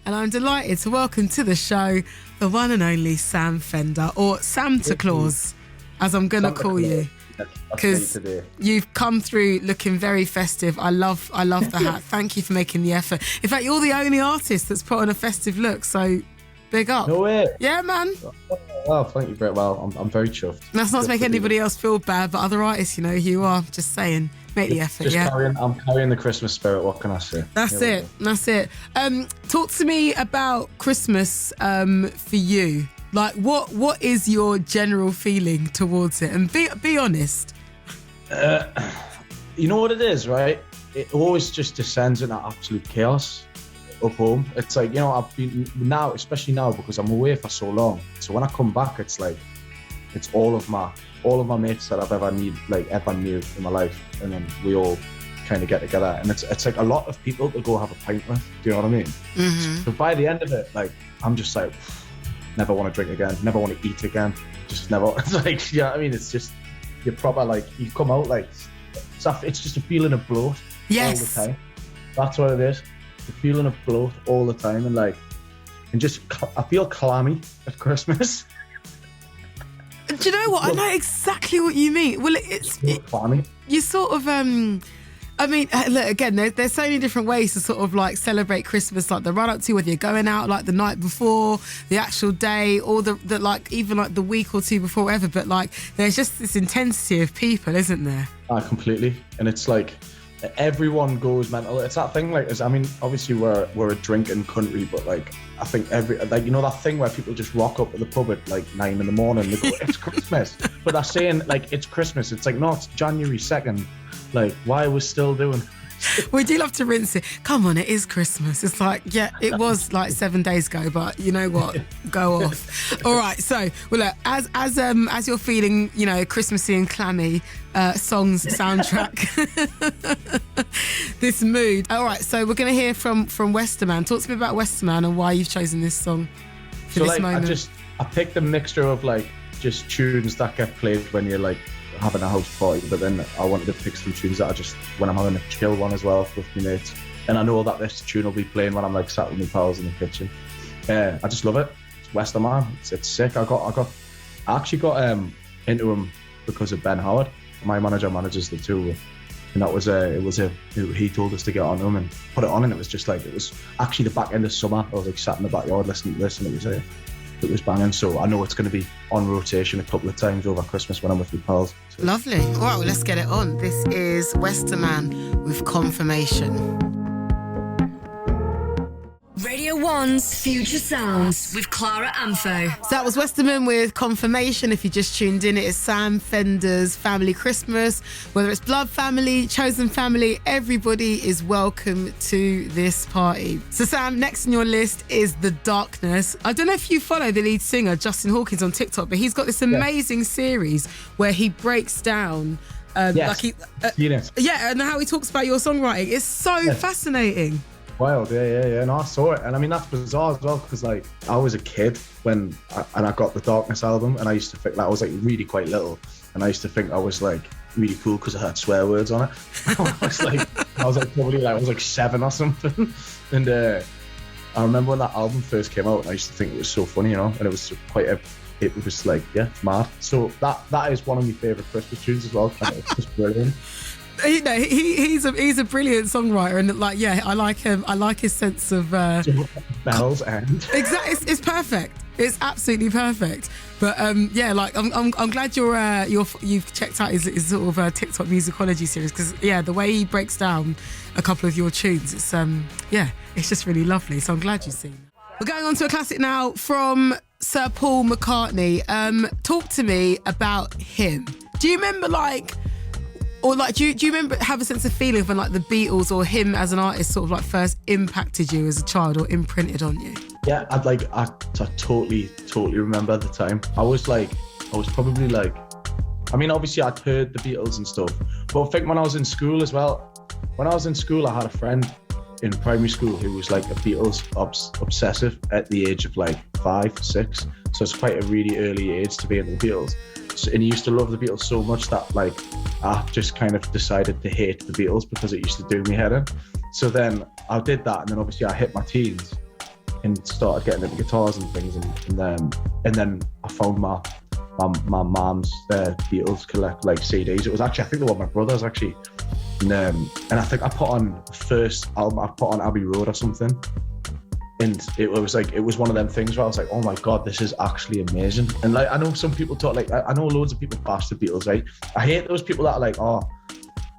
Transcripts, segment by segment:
and I'm delighted to welcome to the show the one and only Sam Fender, or Santa Claus, as I'm going to call you. Because you've come through looking very festive. I love the hat. Thank you for making the effort. In fact, you're the only artist that's put on a festive look, so big up. No way. Yeah, man. Well, thank you very well. I'm very chuffed. That's not to make anybody else feel bad, but other artists, you know, you are. Just saying, make the effort. I'm carrying the Christmas spirit. What can I say? That's it. Talk to me about Christmas for you. Like, what is your general feeling towards it? And be honest. You know what it is, right? It always just descends into absolute chaos up home. It's like, you know, I've been now, especially now, because I'm away for so long. So when I come back, it's like, it's all of my mates that I've ever knew in my life, and then we all kind of get together, and it's like a lot of people to go have a pint with. Do you know what I mean? Mm-hmm. So by the end of it, like, I'm just like, never want to drink again, never want to eat again, just never. It's like, yeah, I mean, it's just, you're proper, like, you come out like, it's just a feeling of bloat all the time. That's what it is. The feeling of bloat all the time, and just I feel clammy at Christmas. Do you know what? I know exactly what you mean. Well, it's clammy. You sort of I mean, look, again, there's so many different ways to sort of like celebrate Christmas, like the run up to, whether you're going out like the night before, the actual day, or the like even like the week or two before, whatever. But like, there's just this intensity of people, isn't there? Completely. And it's like everyone goes mental. It's that thing, like, I mean, obviously we're a drinking country, but like, I think you know that thing where people just rock up at the pub at like 9 a.m. They go, it's Christmas, but they're saying like it's Christmas. It's like, no, it's January 2nd. Like, why are we still doing? We do love to rinse it. Come on, it is Christmas. It's like, yeah, it was like 7 days ago, but you know what? Go off. All right. So, well, look, as you're feeling, you know, Christmassy and clammy, songs soundtrack, this mood. All right. So we're going to hear from Westerman. Talk to me about Westerman and why you've chosen this song for this moment. I picked a mixture of like just tunes that get played when you're like having a house party, but then I wanted to pick some tunes that I just, when I'm having a chill one as well with my mates, and I know that this tune will be playing when I'm like sat with my pals in the kitchen. I just love it. It's Westerman. It's sick. I actually got into him because of Ben Howard. My manager manages the two, and that was he told us to get on him and put it on, and it was just like, it was actually the back end of summer. I was like sat in the backyard listening to this, and it was banging. So I know it's going to be on rotation a couple of times over Christmas when I'm with my pals. So. Lovely. All right, well, let's get it on. This is Westerman with Confirmation. Radio 1's Future Sounds with Clara Amfo. So that was Westerman with Confirmation. If you just tuned in, it is Sam Fender's Family Christmas. Whether it's blood family, chosen family, everybody is welcome to this party. So Sam, next on your list is The Darkness. I don't know if you follow the lead singer, Justin Hawkins, on TikTok, but he's got this amazing series where he breaks down and how he talks about your songwriting. It's so fascinating. Wild, yeah. No, I saw it, and I mean that's bizarre as well, because like I was a kid when I got the Darkness album, and I used to think that I was like really quite little, and I used to think I was like really cool because I had swear words on it. I was like 7 or something, and I remember when that album first came out, and I used to think it was so funny, you know, and it was like, yeah, mad. So that is one of my favourite Christmas tunes as well. It's just brilliant. You know, he's a brilliant songwriter, and like, yeah, I like him. I like his sense of bells and exactly. It's perfect. It's absolutely perfect. But yeah, like I'm glad you've checked out his sort of TikTok musicology series, because yeah, the way he breaks down a couple of your tunes, it's it's just really lovely. So I'm glad you've seen that. We're going on to a classic now from Sir Paul McCartney. Talk to me about him. Do you remember do you remember, have a sense of feeling when like the Beatles or him as an artist sort of like first impacted you as a child or imprinted on you? Yeah, I totally remember the time. I was probably like, I mean, obviously I'd heard the Beatles and stuff, but I think when I was in school as well, when I was in school, I had a friend in primary school who was like a Beatles obsessive at the age of like 5, 6. So it's quite a really early age to be into the Beatles. And he used to love the Beatles so much that like I just kind of decided to hate the Beatles because it used to do me head in. So then I did that, and then obviously I hit my teens, and started getting into guitars and things, and then I found my mom's Beatles collect like CDs. It was actually, I think they were my brother's actually, and I think I put on the first album, I put on Abbey Road or something, and it was one of them things where I was like, oh my god, this is actually amazing. And like, I know some people talk, like I know loads of people bash the Beatles, right? I hate those people that are like,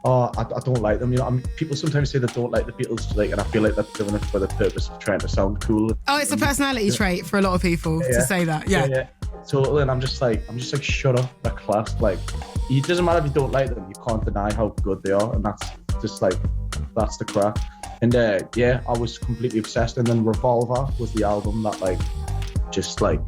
I don't like them. You know, people sometimes say they don't like the Beatles, like, and I feel like they're doing it for the purpose of trying to sound cool. Oh, it's a personality trait for a lot of people to say that. Yeah. Totally. And I'm just like, shut up, they're class. Like, it doesn't matter if you don't like them, you can't deny how good they are, and that's just like, that's the crack. And I was completely obsessed. And then Revolver was the album that like, just like,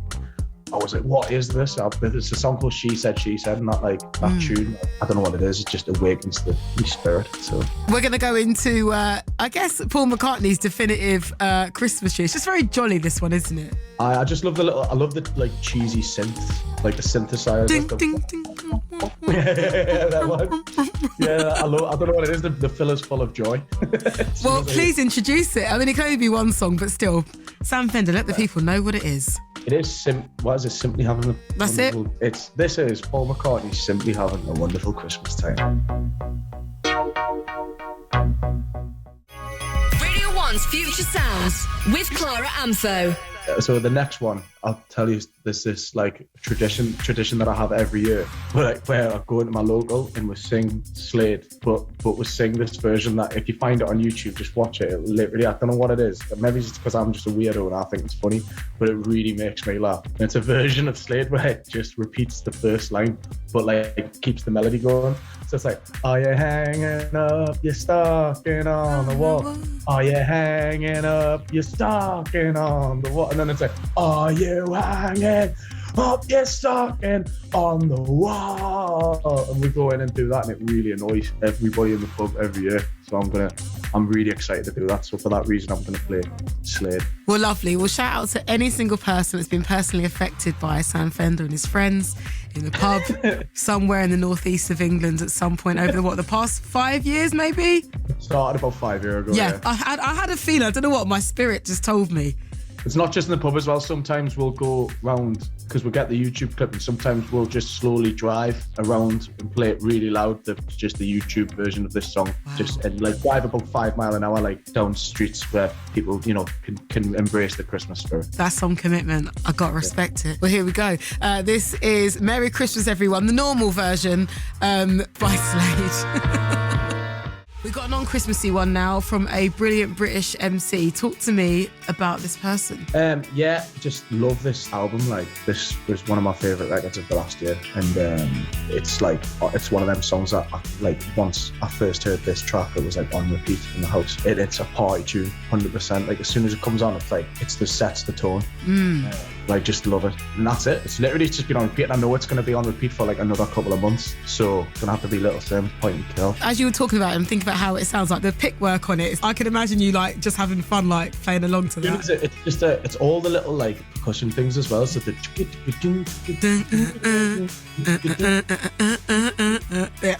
I was like, what is this? It's a song called She Said, and that tune, I don't know what it is, it just awakens the spirit. So we're going to go into, I guess, Paul McCartney's definitive Christmas tree. It's just very jolly, this one, isn't it? I just love I love the like cheesy synth, like the synthesizer. Ding, ding, ding, ding. Yeah, that one. Yeah, I don't know what it is, the filler's full of joy. Well, please introduce it. I mean, it can only be one song, but still, Sam Fender, let the people know what it is. It is what is it? Simply having a That's wonderful, it. This is Paul McCartney simply having a wonderful Christmas time. Radio 1's Future Sounds with Clara Amfo. So the next one, I'll tell you, there's this like tradition that I have every year, where I go into my local and we sing Slade, but we sing this version that if you find it on YouTube, just watch it. It literally, I don't know what it is. Maybe it's because I'm just a weirdo and I think it's funny, but it really makes me laugh. And it's a version of Slade where it just repeats the first line, but like it keeps the melody going. So it's like, are you hanging up your stocking on the wall? Are you hanging up your stocking on the wall? And then it's like, are you hanging up your stocking on the wall? And we go in and do that, and it really annoys everybody in the pub every year. So I'm really excited to do that. So for that reason, I'm gonna play Slade. Well, lovely. We'll shout out to any single person that's been personally affected by Sam Fender and his friends in the pub somewhere in the northeast of England at some point over the past 5 years, maybe? It started about 5 years ago. Yeah. I had a feeling. I don't know what my spirit just told me. It's not just in the pub as well. Sometimes we'll go round, because we get the YouTube clip, and sometimes we'll just slowly drive around and play it really loud, just the YouTube version of this song. Wow. Just and like drive about 5 miles an hour, like down streets where people, you know, can embrace the Christmas spirit. That's some commitment. I got to respect it. Well, here we go. This is Merry Christmas, everyone, the normal version by Slade. We've got a non-Christmassy one now from a brilliant British MC. Talk to me about this person. Just love this album. Like, this was one of my favourite records of the last year, and it's like, it's one of them songs that once I first heard this track, it was like on repeat in the house. It's a party tune, 100%. Like, as soon as it comes on, it's like sets the tone. Just love it, and that's it. It's literally just been on repeat, and I know it's going to be on repeat for like another couple of months, so it's going to have to be Little Simz, Point and Kill. As you were talking about it, and think about how it sounds, like the pick work on it, I can imagine you like just having fun, like playing along to that. It's all the little like percussion things as well, so that's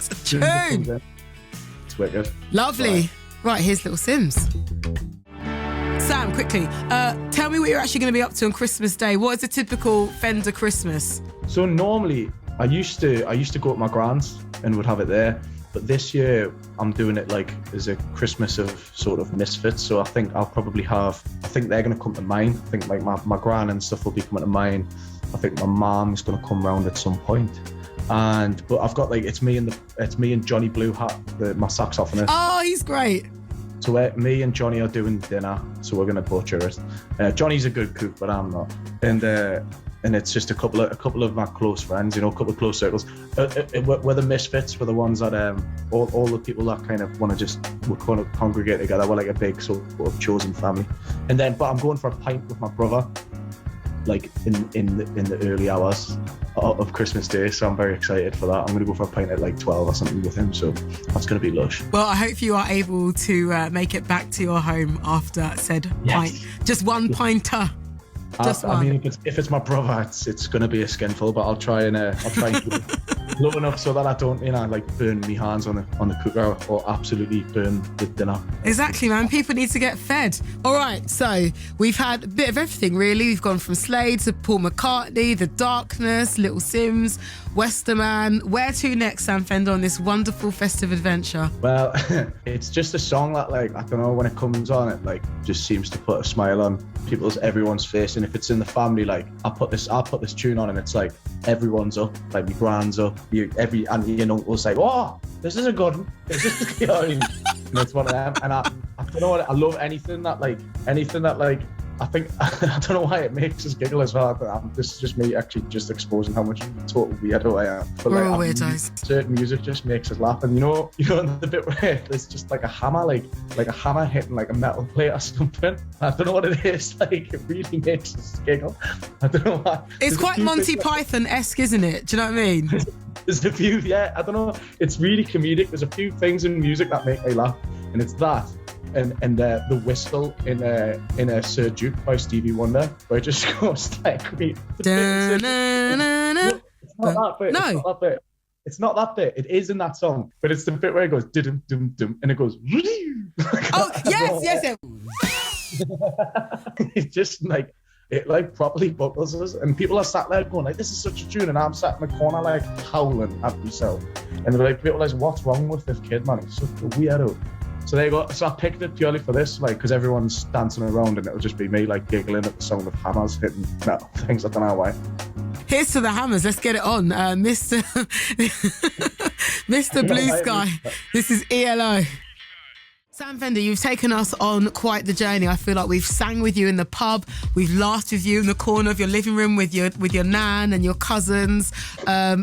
a tune. It's wicked. Lovely. Right, here's Little Simz. Sam, quickly, tell me what you're actually going to be up to on Christmas Day. What is a typical Fender Christmas? So normally, I used to go to my grand's and would have it there. But this year, I'm doing it like as a Christmas of sort of misfits. So I think I'll probably they're going to come to mine. I think like my gran and stuff will be coming to mine. I think my mom's going to come round at some point. But I've got like, it's me and Johnny Blue Hat, my saxophonist. Oh, he's great. So me and Johnny are doing dinner, so we're gonna butcher it. Johnny's a good cook, but I'm not. And it's just a couple of my close friends, you know, a couple of close circles. We're the misfits, we're the ones that all the people that kind of want to just kind of congregate together. We're like a big sort of chosen family. But I'm going for a pint with my brother, like in the early hours of Christmas Day, so I'm very excited for that. I'm going to go for a pint at like 12 or something with him, so that's going to be lush. Well, I hope you are able to make it back to your home after said pint. Just one pinter. Just one. I mean, if it's my brother, it's going to be a skinful, but I'll try and keep it. low enough so that I don't, like burn my hands on the cooker or absolutely burn the dinner. Exactly, man. People need to get fed. All right, so we've had a bit of everything, really. We've gone from Slade to Paul McCartney, The Darkness, Little Simz, Westerman. Where to next, Sam Fender, on this wonderful festive adventure? Well, it's just a song that, like, I don't know, when it comes on, it like just seems to put a smile on everyone's face. And if it's in the family, like I'll put this tune on and it's like everyone's up, like my grand's up, every auntie and uncle's like, oh, this is a good one. This is, you know what I mean? And it's one of them. And I don't know what, I love anything that I think, I don't know why it makes us giggle as well. This is just me actually just exposing how much total weirdo I am. But we're all weirdos. Certain music just makes us laugh. And you know the bit where there's just like a hammer, like a hammer hitting like a metal plate or something. I don't know what it is. Like, it really makes us giggle. I don't know why. It's quite Monty Python-esque, isn't it? Do you know what I mean? There's a few, yeah. I don't know. It's really comedic. There's a few things in music that make me laugh. And it's that. And the whistle in Sir Duke by Stevie Wonder, where it just goes like it's not that bit. No. It's not that bit. It is in that song, but it's the bit where it goes dum dum dum and it goes. Oh yes. It's just like it like properly buckles us, and people are sat there going like, "This is such a tune," and I'm sat in the corner like howling at myself, and they're like, "People are like, what's wrong with this kid, man? He's such a weirdo." So there you go. So I picked it purely for this, like, because everyone's dancing around and it'll just be me, like, giggling at the sound of hammers hitting metal things. I don't know why. Here's to the hammers. Let's get it on. Mr. Blue Sky. This is ELO. Sam Fender, you've taken us on quite the journey. I feel like we've sang with you in the pub, we've laughed with you in the corner of your living room with your nan and your cousins.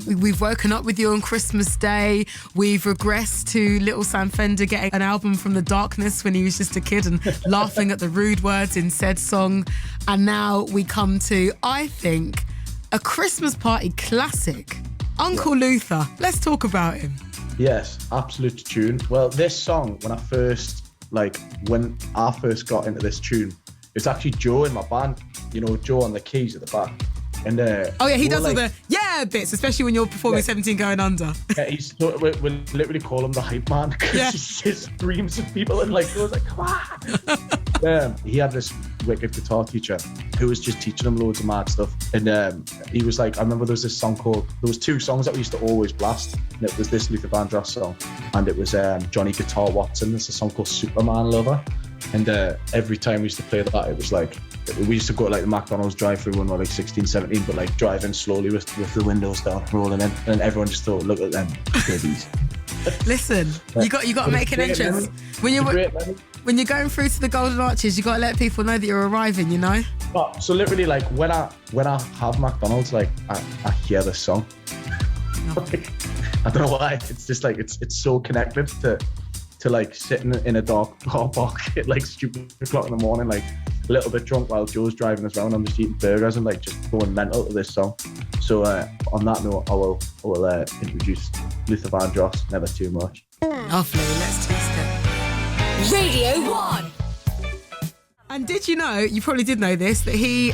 We've woken up with you on Christmas Day. We've regressed to little Sam Fender getting an album from The Darkness when he was just a kid and laughing at the rude words in said song. And now we come to, I think, a Christmas party classic, Uncle Luther. Let's talk about him. Yes, absolute tune. Well, this song, when I first got into this tune, it's actually Joe in my band. You know, Joe on the keys at the back. And he does all the bits, especially when you're performing 17 Going Under. Yeah, we literally call him the hype man, because he screams at people and like goes like, come on. He had this wicked guitar teacher who was just teaching him loads of mad stuff. And he was like, I remember there was two songs that we used to always blast. And it was this Luther Vandross song, and it was Johnny Guitar Watson. There's a song called Superman Lover. And every time we used to play that, it was like, we used to go to like the McDonald's drive-through when we were like 16, 17, but like driving slowly with the windows down, rolling in, and everyone just thought, look at them babies. Listen, you got to make an entrance. When you're going through to the Golden Arches, you got to let people know that you're arriving, you know? So literally, like, when I have McDonald's, like, I hear this song. Like, I don't know why. It's just like, it's so connected to like sitting in a dark car park at like stupid o'clock in the morning, like a little bit drunk while Joe's driving us around. I'm just eating burgers and like just going mental to this song. So on that note, I will introduce Luther Vandross, Never Too Much. Lovely, let's taste it. Radio 1. And did you know, you probably did know this, that he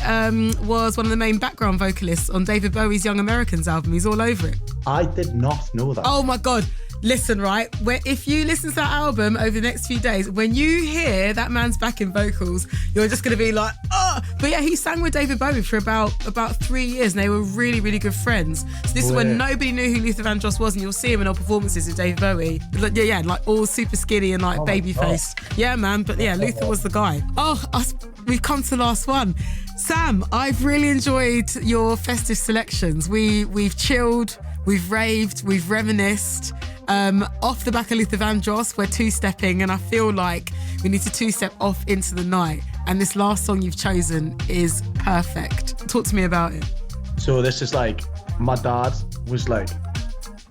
was one of the main background vocalists on David Bowie's Young Americans album. He's all over it. I did not know that. Oh my God. Listen, right, if you listen to that album over the next few days, when you hear that man's backing vocals, you're just going to be like, oh! But yeah, he sang with David Bowie for about 3 years, and they were really, really good friends. So this is when nobody knew who Luther Vandross was, and you'll see him in all performances with David Bowie. Like all super skinny and like baby faced. Yeah, man, but yeah, Luther was the guy. We've come to the last one. Sam, I've really enjoyed your festive selections. We've chilled, we've raved, we've reminisced. Off the back of Luther Vandross, we're two-stepping, and I feel like we need to two-step off into the night. And this last song you've chosen is perfect. Talk to me about it. So this is like, my dad was like,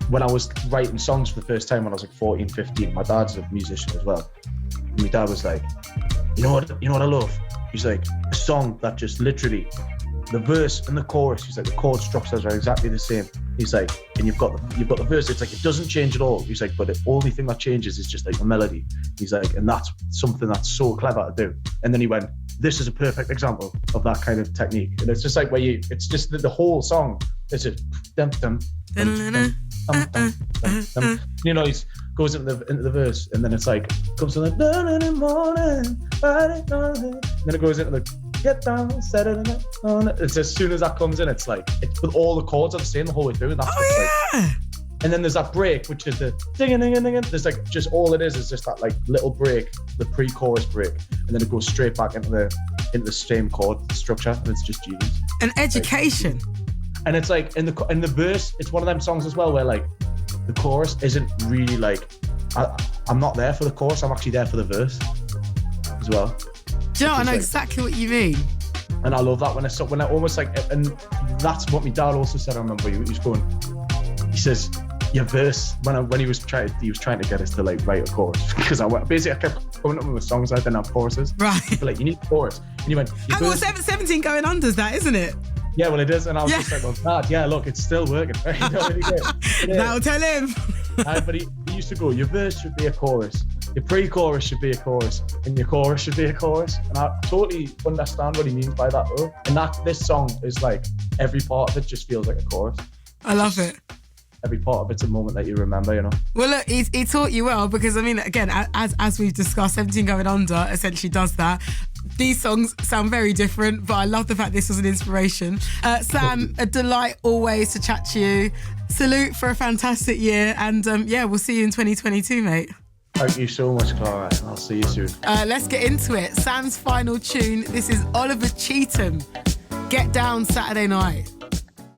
when I was writing songs for the first time when I was like 14, 15, my dad's a musician as well. And my dad was like, you know what I love? He's like, a song that just literally, the verse and the chorus, he's like, the chord structures are exactly the same. He's like, and you've got the verse, it's like, it doesn't change at all. He's like, but the only thing that changes is just like the melody. He's like, and that's something that's so clever to do. And then he went, this is a perfect example of that kind of technique. And it's just like it's just the whole song. It's just dum dum You know, he goes into the verse, and then it's like comes to the in the morning, and then it goes into the get down, Saturday night. It's as soon as that comes in, it's like with all the chords are the same the whole way through. And that's like. And then there's that break, which is the ding. There's like just all it is just that like little break, the pre-chorus break, and then it goes straight back into the same chord structure, and it's just genius. An education. And it's like in the verse, it's one of them songs as well where like the chorus isn't really like I'm not there for the chorus, I'm actually there for the verse as well. Do you know? I know exactly what you mean. And I love that when I almost like, and that's what my dad also said. I remember he was going. He says your verse when he was trying to get us to like write a chorus because I kept coming up with songs I didn't have choruses. Right. But like you need a chorus, and he went. Hang on, 17 going under's that, isn't it? Yeah, well it is, and I was just like, well, Dad, yeah, look, it's still working. Now tell him. But he used to go, your verse should be a chorus, your pre-chorus should be a chorus, and your chorus should be a chorus. And I totally understand what he means by that though. And this song is like every part of it just feels like a chorus. I love it. Every part of it's a moment that you remember, you know. Well, look, he taught you well because, I mean, again, as we've discussed, 17 Going Under essentially does that. These songs sound very different, but I love the fact this was an inspiration. Sam, a delight always to chat to you. Salute for a fantastic year, and we'll see you in 2022, mate. Thank you so much, Clara, and I'll see you soon. Let's get into it. Sam's final tune. This is Oliver Cheetham. Get Down Saturday Night.